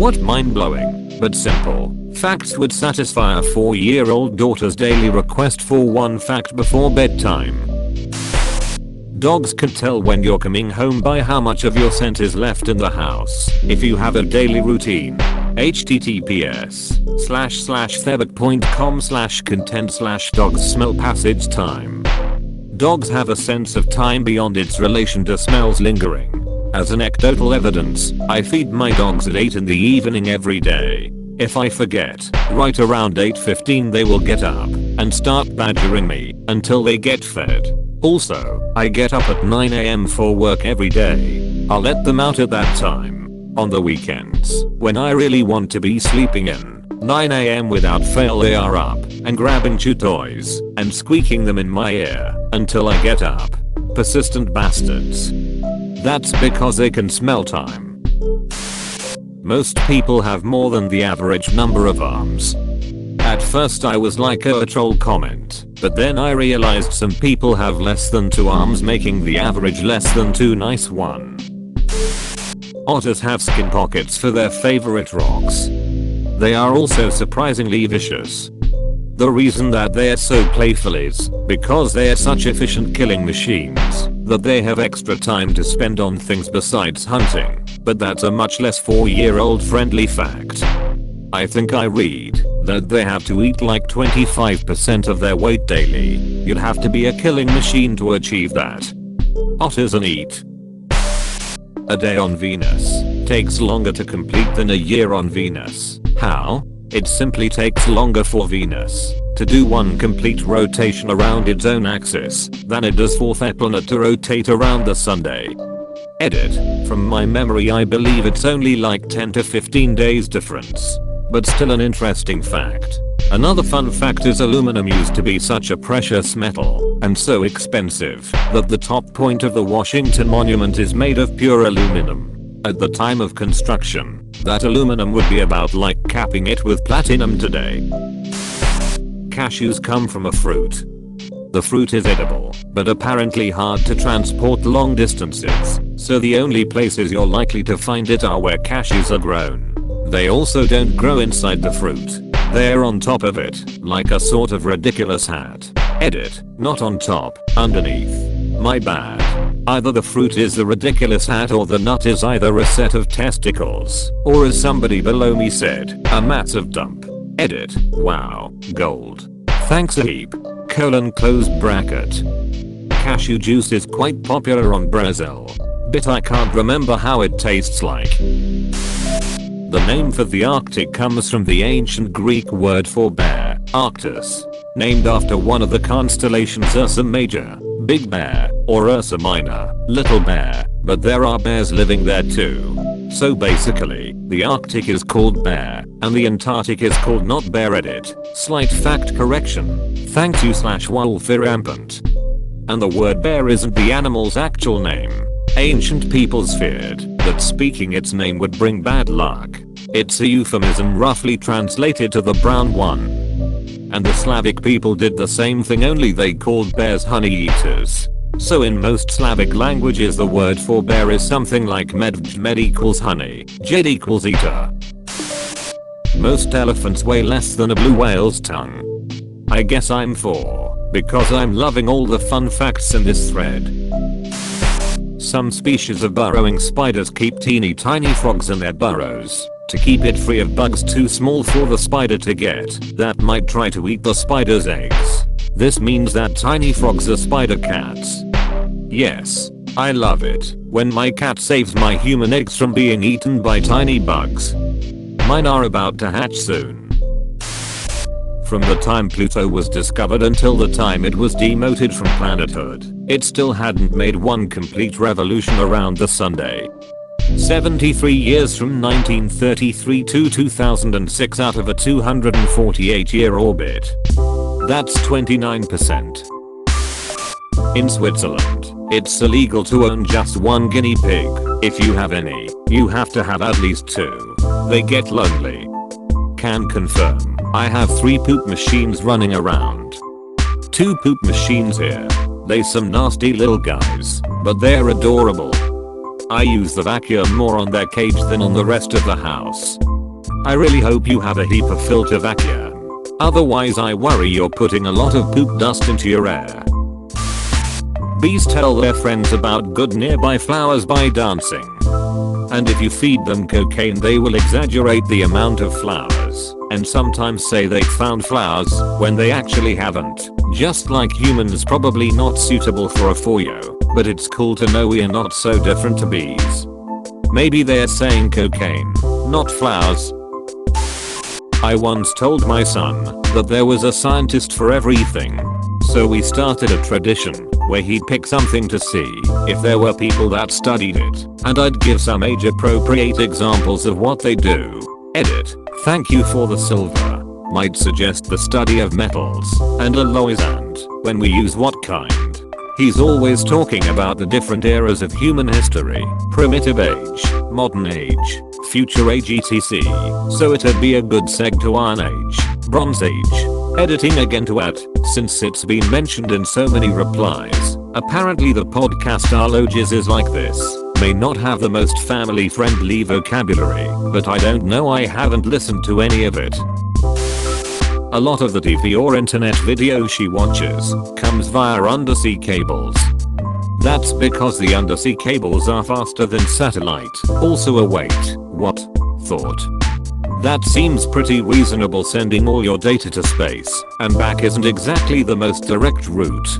What mind-blowing, but simple, facts would satisfy a 4-year-old daughter's daily request for one fact before bedtime? Dogs can tell when you're coming home by how much of your scent is left in the house. If you have a daily routine. https://thebit.com/content/dogs smell passage time. Dogs have a sense of time beyond its relation to smells lingering. As anecdotal evidence, I feed my dogs at 8 in the evening every day. If I forget, right around 8:15 they will get up and start badgering me until they get fed. Also, I get up at 9 AM for work every day. I'll let them out at that time. On the weekends, when I really want to be sleeping in, 9 AM without fail they are up and grabbing chew toys and squeaking them in my ear until I get up. Persistent bastards. That's because they can smell time. Most people have more than the average number of arms. At first I was like a troll comment, but then I realized some people have less than 2 arms, making the average less than 2 nice one. Otters have skin pockets for their favorite rocks. They are also surprisingly vicious. The reason that they are so playful is because they are such efficient killing machines that they have extra time to spend on things besides hunting, but that's a much less 4-year-old friendly fact. I think I read that they have to eat like 25% of their weight daily. You'd have to be a killing machine to achieve that. Otters and eat. A day on Venus takes longer to complete than a year on Venus. How? It simply takes longer for Venus to do one complete rotation around its own axis than it does for that planet to rotate around the Sunday. Edit. From my memory I believe it's only like 10 to 15 days difference. But still an interesting fact. Another fun fact is aluminum used to be such a precious metal and so expensive that the top point of the Washington Monument is made of pure aluminum. At the time of construction, that aluminum would be about like capping it with platinum today. Cashews come from a fruit. The fruit is edible, but apparently hard to transport long distances, so the only places you're likely to find it are where cashews are grown. They also don't grow inside the fruit. They're on top of it, like a sort of ridiculous hat. Edit. Not on top, underneath. My bad. Either the fruit is the ridiculous hat or the nut is either a set of testicles, or as somebody below me said, a massive dump. Edit. Wow. Gold. Thanks a heap. Close bracket. Cashew juice is quite popular on Brazil, but I can't remember how it tastes like. The name for the Arctic comes from the ancient Greek word for bear, Arctus, named after one of the constellations Ursa Major, Big Bear, or Ursa Minor, Little Bear, but there are bears living there too. So basically, the Arctic is called bear, and the Antarctic is called not bear. Edit. Slight fact correction. Thank you /wolf rampant. And the word bear isn't the animal's actual name. Ancient peoples feared that speaking its name would bring bad luck. It's a euphemism roughly translated to the brown one. And the Slavic people did the same thing, only they called bears honey eaters. So in most Slavic languages the word for bear is something like med equals honey, jed equals eater. Most elephants weigh less than a blue whale's tongue. I guess I'm 4, because I'm loving all the fun facts in this thread. Some species of burrowing spiders keep teeny tiny frogs in their burrows to keep it free of bugs too small for the spider to get that might try to eat the spider's eggs. This means that tiny frogs are spider cats. Yes, I love it when my cat saves my human eggs from being eaten by tiny bugs. Mine are about to hatch soon. From the time Pluto was discovered until the time it was demoted from planethood, it still hadn't made one complete revolution around the Sunday. 73 years from 1933 to 2006 out of a 248-year orbit. That's 29%. In Switzerland, it's illegal to own just one guinea pig. If you have any, you have to have at least 2. They get lonely. Can confirm, I have 3 poop machines running around. 2 poop machines here. They some nasty little guys, but they're adorable. I use the vacuum more on their cage than on the rest of the house. I really hope you have a heap of filter vacuum. Otherwise I worry you're putting a lot of poop dust into your air. Bees tell their friends about good nearby flowers by dancing. And if you feed them cocaine they will exaggerate the amount of flowers and sometimes say they found flowers when they actually haven't. Just like humans probably not suitable for a foyo, but it's cool to know we are not so different to bees. Maybe they're saying cocaine, not flowers. I once told my son that there was a scientist for everything. So we started a tradition where he'd pick something to see if there were people that studied it, and I'd give some age appropriate examples of what they do. Edit. Thank you for the silver. Might suggest the study of metals and alloys and when we use what kind. He's always talking about the different eras of human history, primitive age, modern age, future age etc. So it'd be a good seg to Iron Age, Bronze Age. Editing again to add, since it's been mentioned in so many replies, apparently the podcast Arloges is like this. May not have the most family friendly vocabulary, but I don't know, I haven't listened to any of it. A lot of the TV or internet video she watches comes via undersea cables. That's because the undersea cables are faster than satellite. Also a wait, what? Thought. That seems pretty reasonable. Sending all your data to space and back isn't exactly the most direct route.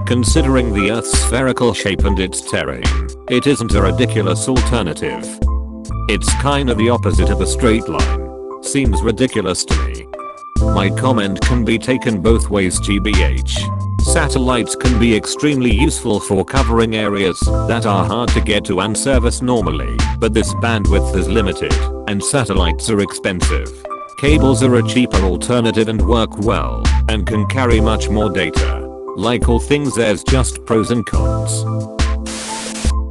Considering the Earth's spherical shape and its terrain, it isn't a ridiculous alternative. It's kinda the opposite of a straight line. Seems ridiculous to me. My comment can be taken both ways GBH. Satellites can be extremely useful for covering areas that are hard to get to and service normally, but this bandwidth is limited, and satellites are expensive. Cables are a cheaper alternative and work well, and can carry much more data. Like all things, there's just pros and cons.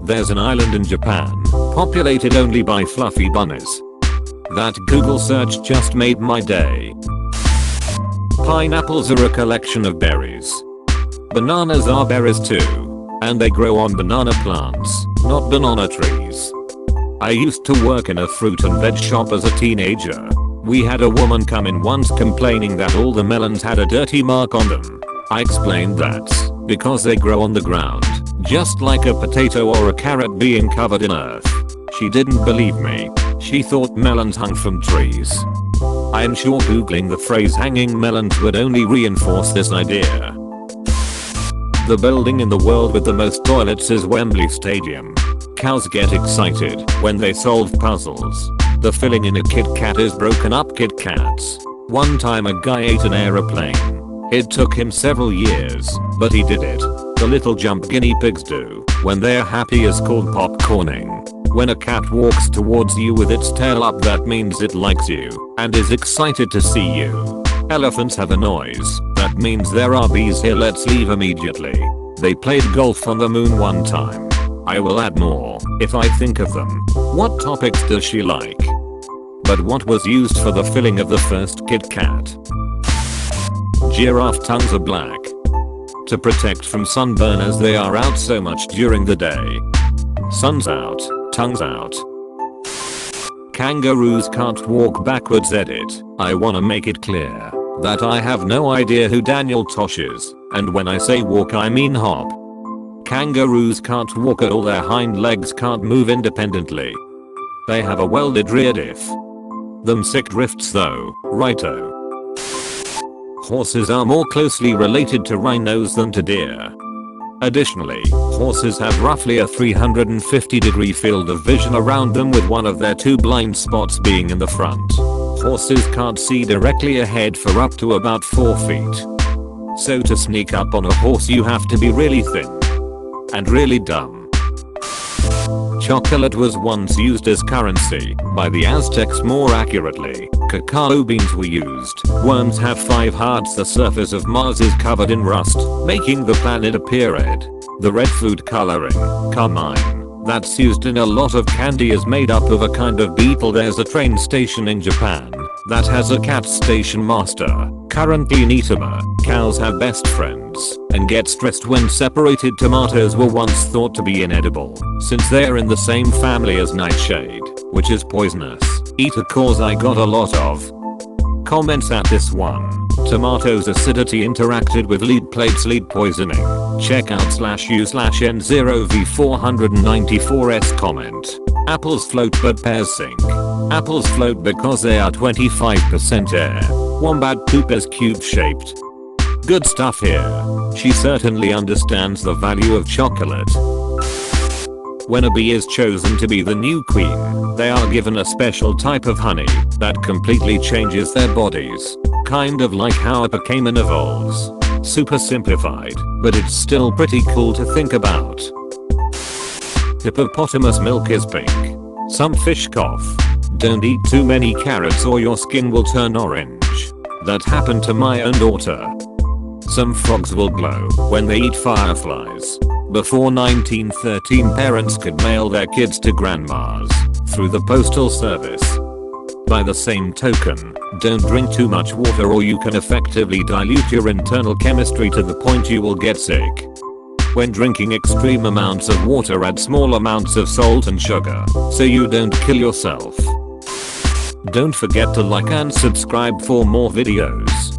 There's an island in Japan, populated only by fluffy bunnies. That Google search just made my day. Pineapples are a collection of berries. Bananas are berries too, and they grow on banana plants, not banana trees. I used to work in a fruit and veg shop as a teenager. We had a woman come in once complaining that all the melons had a dirty mark on them. I explained that's because they grow on the ground, just like a potato or a carrot being covered in earth. She didn't believe me. She thought melons hung from trees. I'm sure googling the phrase hanging melons would only reinforce this idea. The building in the world with the most toilets is Wembley Stadium. Cows get excited when they solve puzzles. The filling in a Kit Kat is broken up Kit Kats. One time a guy ate an aeroplane. It took him several years, but he did it. The little jump guinea pigs do when they're happy is called popcorning. When a cat walks towards you with its tail up, that means it likes you and is excited to see you. Elephants have a noise. That means there are bees here, let's leave immediately. They played golf on the moon one time. I will add more if I think of them. What topics does she like? But what was used for the filling of the first Kit Kat? Giraffe tongues are black. To protect from sunburn as they are out so much during the day. Sun's out, tongues out. Kangaroos can't walk backwards. Edit. I wanna make it clear that I have no idea who Daniel Tosh is, and when I say walk I mean hop. Kangaroos can't walk at all, their hind legs can't move independently. They have a welded rear diff. Them sick drifts though, righto. Horses are more closely related to rhinos than to deer. Additionally, horses have roughly a 350-degree field of vision around them, with one of their two blind spots being in the front. Horses can't see directly ahead for up to about 4 feet. So to sneak up on a horse you have to be really thin and really dumb. Chocolate was once used as currency by the Aztecs. More accurately, cacao beans were used. Worms have 5 hearts. The surface of Mars is covered in rust, making the planet appear red. The red food coloring, carmine, that's used in a lot of candy is made up of a kind of beetle. There's a train station in Japan that has a cat station master, currently Neetama. Cows have best friends and get stressed when separated. Tomatoes were once thought to be inedible since they are in the same family as nightshade, which is poisonous. Eat a cause I got a lot of comments at this one. Tomatoes acidity interacted with lead plates, lead poisoning. Check out /u/n0v494s comment. Apples float but pears sink. Apples float because they are 25% air. Wombat poop is cube shaped. Good stuff here. She certainly understands the value of chocolate. When a bee is chosen to be the new queen, they are given a special type of honey that completely changes their bodies. Kind of like how a Pokemon evolves. Super simplified, but it's still pretty cool to think about. Hippopotamus milk is pink. Some fish cough. Don't eat too many carrots or your skin will turn orange. That happened to my own daughter. Some frogs will glow when they eat fireflies. Before 1913, parents could mail their kids to grandmas through the postal service. By the same token, don't drink too much water or you can effectively dilute your internal chemistry to the point you will get sick. When drinking extreme amounts of water, add small amounts of salt and sugar so you don't kill yourself. Don't forget to like and subscribe for more videos.